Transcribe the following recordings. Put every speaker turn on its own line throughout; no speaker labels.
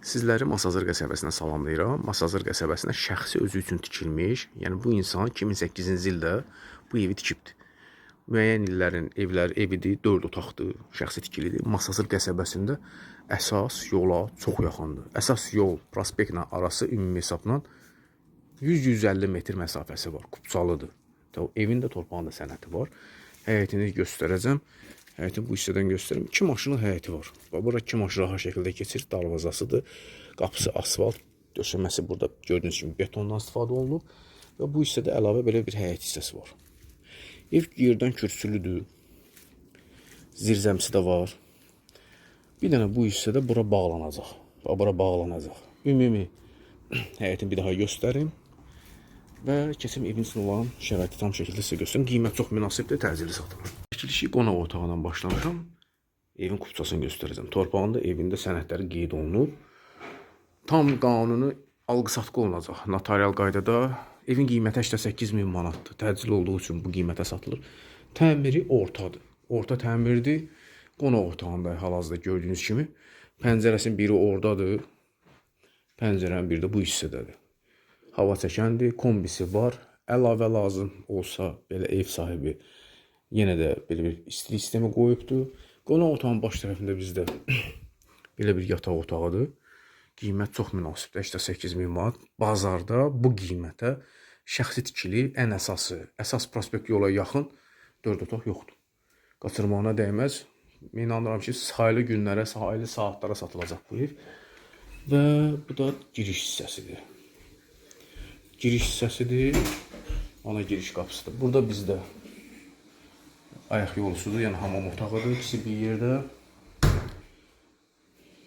Sizləri Masazır qəsəbəsinə salamlayıram. Masazır qəsəbəsinə şəxsi özü üçün tikilmiş, yəni bu insan 2008-ci ildə bu evi tikibdir. Müəyyən illərin evidir, 4 otaqdır, şəxsi tikilidir. Masazır qəsəbəsində əsas yola çox yaxındır. Əsas yol prospektlə arası ümumi hesabla 100-150 metr məsafəsi var, Kupçalıdır. Evin də torpağında sənəti var. Həyətini göstərəcəm. Həyətin bu hissədən göstərim. 2 maşının həyəti var. Bura 2 maşın rahat şəkildə keçir. Darvazasıdır. Qapısı asfalt. Döşəməsi burada gördüyünüz kimi betondan istifadə olunub. Və bu hissədə əlavə belə bir həyət hissəsi var. Ev yerdən kürsülüdür. Zirzəmsi də var. Bir dənə bu hissədə bura bağlanacaq. Bura bağlanacaq. Ümumi həyətini bir daha göstərim. Və keçim evin üçün olan şəraiti tam şəkildə sizə göstərim. Qiymət çox münasibdir, təcili satılır. Çəkilişi qonaq otağından başlamışam. Evin kupçasını göstərəcəm. Torpağında evində sənədləri qeyd olunub. Tam qanuni alqı-satqı olunacaq. Notarial qaydada evin qiyməti 88.000 manatdır. Təcil olduğu üçün bu qiymətə satılır. Təmiri ortadır. Orta təmirdir. Qonaq otağında hal-hazırda gördüyünüz kimi. Pəncərəsinin biri oradadır. Pəncərənin biri də bu hissədədir. Hava çəkəndir, kombisi var. Əlavə lazım olsa belə ev sahibi yenə də belə bir istilik sistemi qoyubdur. Qonaq otağının baş tərəfində bizdə belə bir yataq otağıdır. Qiymət çox münasibdir, 88.000 manat. Bazarda bu qiymətə şəxsi tikili ən əsas prospekt yola yaxın 4 otaq yoxdur. Qaçırmağına dəyməz. Mən inanıram ki, sayılı günlərə, sayılı saatlara satılacaq bu ev. Və bu da giriş hissəsidir. Giriş hissəsidir. Ana giriş qapısıdır. Burada bizdə ayaq yolusudur, yəni hamam otağıdır. İkisi bir yerdə.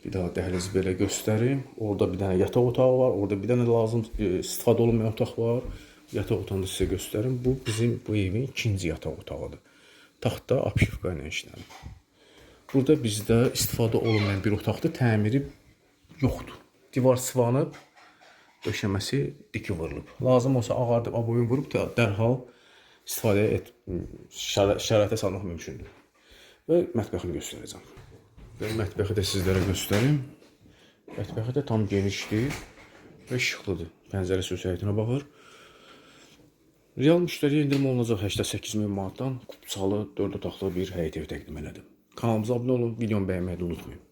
Bir daha dəhlizi belə göstərim. Orada bir dənə yataq otağı var. Orada bir dənə lazım istifadə olunmayan otaq var. Yataq otağını sizə göstərim. Bu bizim bu evin ikinci yataq otağıdır. Taxta apşifqa ilə işlənir. Burada bizdə istifadə olunmayan bir otaqdır. Təmiri yoxdur. Divar sıvanıb, döşəməsi diki vurulub. Lazım olsa ağardıb, aboyun vurub da dərhal şəraitə salmaq mümkündür. Və mətbəxini göstərəcəm. Və mətbəxi də sizlərə göstərim. Mətbəxi də tam genişdir və işıqlıdır. Pəncərəsi öz həyətinə baxır. Real müştəriyə indirim olunacaq 88.000 manatdan Kupçalı 4 otaqlı bir həyət evi təqdim elədim. Kanalımıza abunə olun, videomu bəyənməyi də unutmayın.